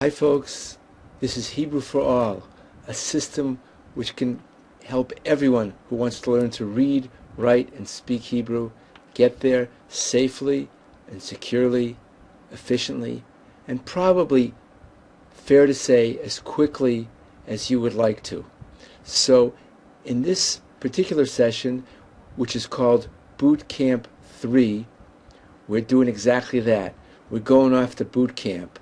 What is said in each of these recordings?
Hi folks, this is Hebrew for All, a system which can help everyone who wants to learn to read, write, and speak Hebrew get there safely and securely, efficiently, and probably, fair to say, as quickly as you would like to. So in this particular session, which is called Boot Camp 3, we're doing exactly that. We're going off to boot camp.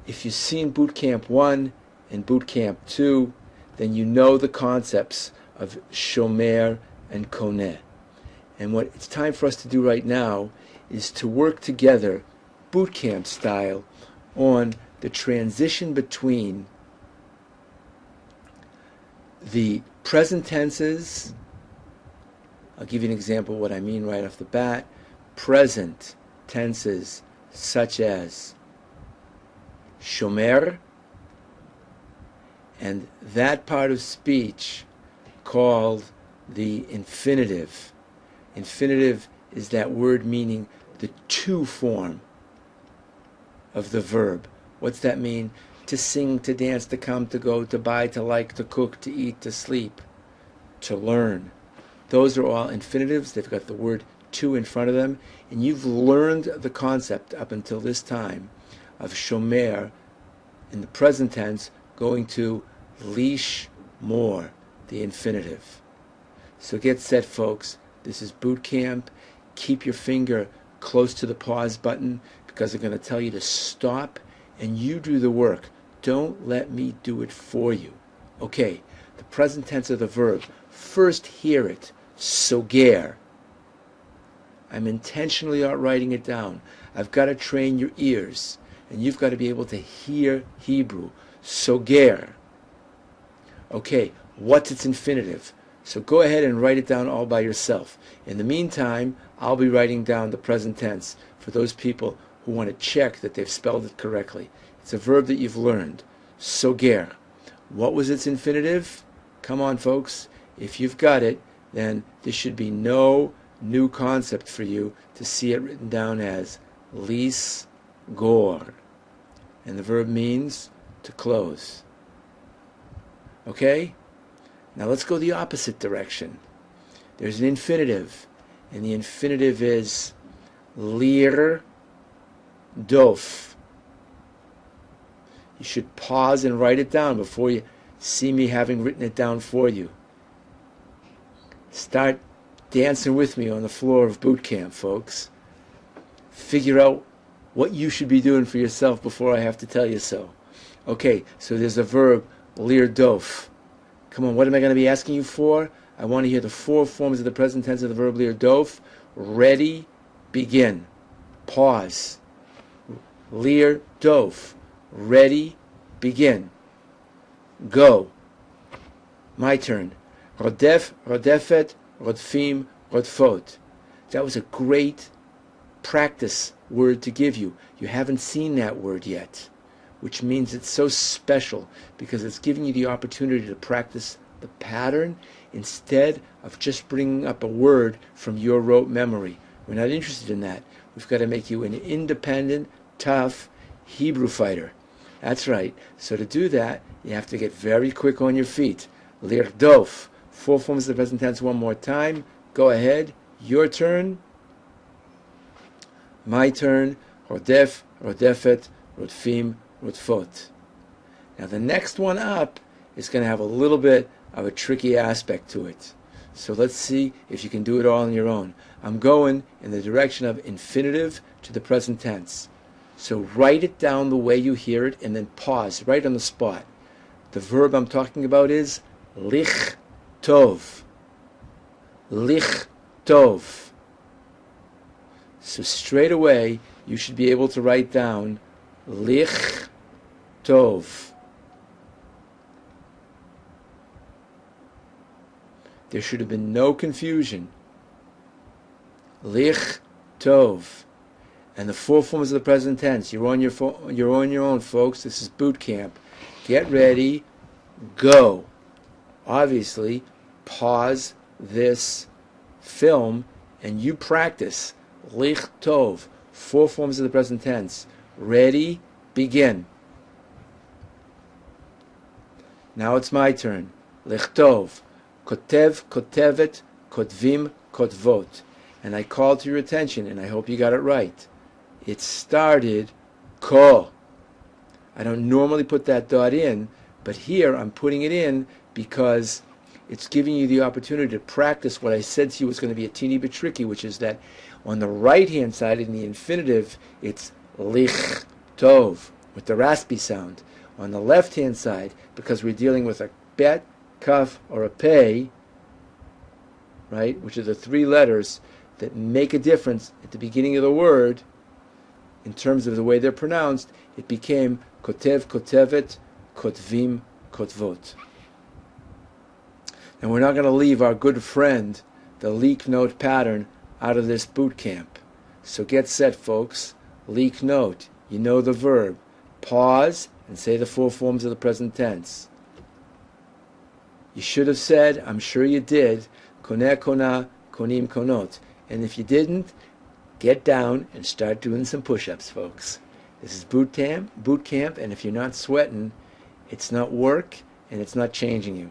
If you've seen Boot Camp 1 and Boot Camp 2, then you know the concepts of Shomer and Koneh. And what it's time for us to do right now is to work together, boot camp style, on the transition between the present tenses. I'll give you an example of what I mean right off the bat. Present tenses such as Shomer, and that part of speech called the infinitive. Infinitive is that word meaning the to form of the verb. What's that mean? To sing, to dance, to come, to go, to buy, to like, to cook, to eat, to sleep, to learn. Those are all infinitives. They've got the word to in front of them, and you've learned the concept up until this time of shomer in the present tense going to leash more, the infinitive. So get set, folks. This is boot camp. Keep your finger close to the pause button because I'm going to tell you to stop and you do the work. Don't let me do it for you. Okay, the present tense of the verb. First hear it. Soger. I'm intentionally not writing it down. I've got to train your ears. And you've got to be able to hear Hebrew. Soger. Okay, what's its infinitive? So go ahead and write it down all by yourself. In the meantime, I'll be writing down the present tense for those people who want to check that they've spelled it correctly. It's a verb that you've learned. Soger. What was its infinitive? Come on, folks. If you've got it, then there should be no new concept for you to see it written down as lis gor, and the verb means to close. Okay? Now let's go the opposite direction. There's an infinitive, and the infinitive is lir dof. You should pause and write it down before you see me having written it down for you. Start dancing with me on the floor of boot camp, folks. Figure out what you should be doing for yourself before I have to tell you so. Okay, so there's a verb, lir dof. Come on, what am I going to be asking you for? I want to hear the four forms of the present tense of the verb lir dof. Ready, begin. Pause. Lir dof. Ready, begin. Go. My turn. Rodef, rodefet, rodfim, rodfot. That was a great practice word to give you. You haven't seen that word yet, which means it's so special because it's giving you the opportunity to practice the pattern instead of just bringing up a word from your rote memory. We're not interested in that. We've got to make you an independent, tough Hebrew fighter. That's right. So to do that, you have to get very quick on your feet. Lirdof. Four forms of the present tense one more time. Go ahead. Your turn. My turn. Rodef, rodefet, rodfim, rodfot. Now the next one up is going to have a little bit of a tricky aspect to it. So let's see if you can do it all on your own. I'm going in the direction of infinitive to the present tense. So write it down the way you hear it and then pause right on the spot. The verb I'm talking about is lich tov. Lich tov. So straight away, you should be able to write down lich tov. There should have been no confusion. Lich tov. And the four forms of the present tense. You're on your own, folks. This is boot camp. Get ready. Go. Obviously, pause this film and you practice lich tov. Four forms of the present tense. Ready, begin. Now it's my turn. Lichtov. Kotev, kotevet, kotvim, kotvot. And I call to your attention, and I hope you got it right. It started ko. I don't normally put that dot in, but here I'm putting it in because it's giving you the opportunity to practice what I said to you was going to be a teeny bit tricky, which is that on the right-hand side in the infinitive, it's lich tov, with the raspy sound. On the left-hand side, because we're dealing with a bet, kaf, or a pei, right, which are the three letters that make a difference at the beginning of the word, in terms of the way they're pronounced, it became kotev, kotevet, kotvim, kotvot. And we're not going to leave our good friend, the leak note pattern, out of this boot camp. So get set, folks. Leak note. You know the verb. Pause and say the four forms of the present tense. You should have said, I'm sure you did, koneh, kona, konim, konot. And if you didn't, get down and start doing some push-ups, folks. This is boot camp, and if you're not sweating, it's not work, and it's not changing you.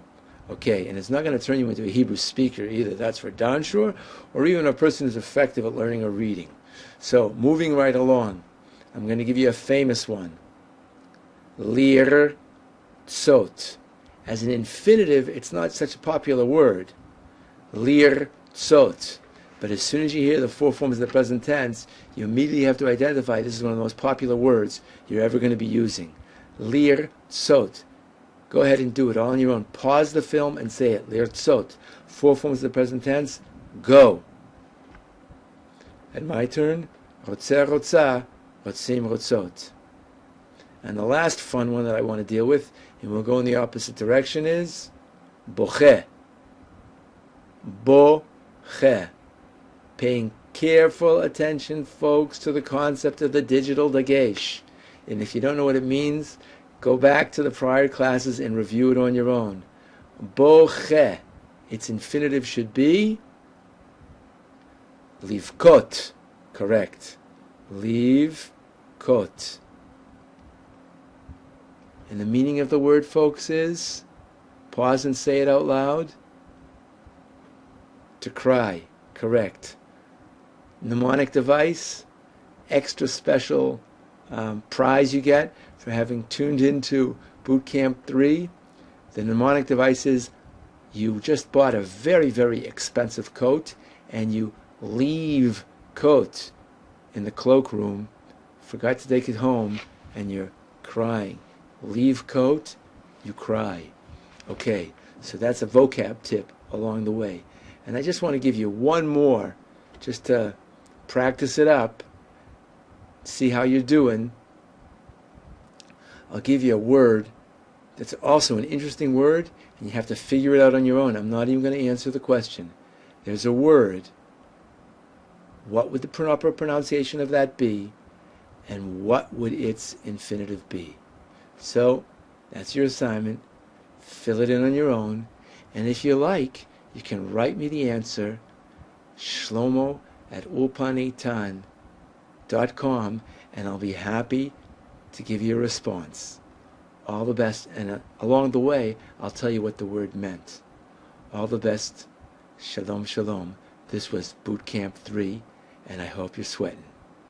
Okay, and it's not going to turn you into a Hebrew speaker either. That's for darn sure, or even a person who's effective at learning or reading. So, moving right along, I'm going to give you a famous one. Lir tzot. As an infinitive, it's not such a popular word. Lir tzot. But as soon as you hear the four forms of the present tense, you immediately have to identify this is one of the most popular words you're ever going to be using. Lir tzot. Go ahead and do it all on your own. Pause the film and say it. Lir tzot. Four forms of the present tense. Go. At my turn, rotzeh rotzah, rotzim rotzot. And the last fun one that I want to deal with, and we'll go in the opposite direction, is boche. Boche. Paying careful attention, folks, to the concept of the digital dagesh. And if you don't know what it means, go back to the prior classes and review it on your own. Boche. Its infinitive should be livkot. Correct. Livkot. And the meaning of the word, folks, is, pause and say it out loud, to cry. Correct. Mnemonic device, extra special prize you get for having tuned into Boot Camp 3. The mnemonic device is you just bought a very, very expensive coat and you leave coat in the cloakroom, forgot to take it home, and you're crying. Leave coat, you cry. Okay, so that's a vocab tip along the way. And I just want to give you one more, just to practice it up, see how you're doing. I'll give you a word that's also an interesting word, and you have to figure it out on your own. I'm not even going to answer the question. There's a word. What would the proper pronunciation of that be, and what would its infinitive be? So, that's your assignment. Fill it in on your own, and if you like, you can write me the answer, Shlomo at ulpaneitan.com, and I'll be happy to give you a response. All the best, and along the way, I'll tell you what the word meant. All the best. Shalom, shalom. This was Boot Camp 3, and I hope you're sweating.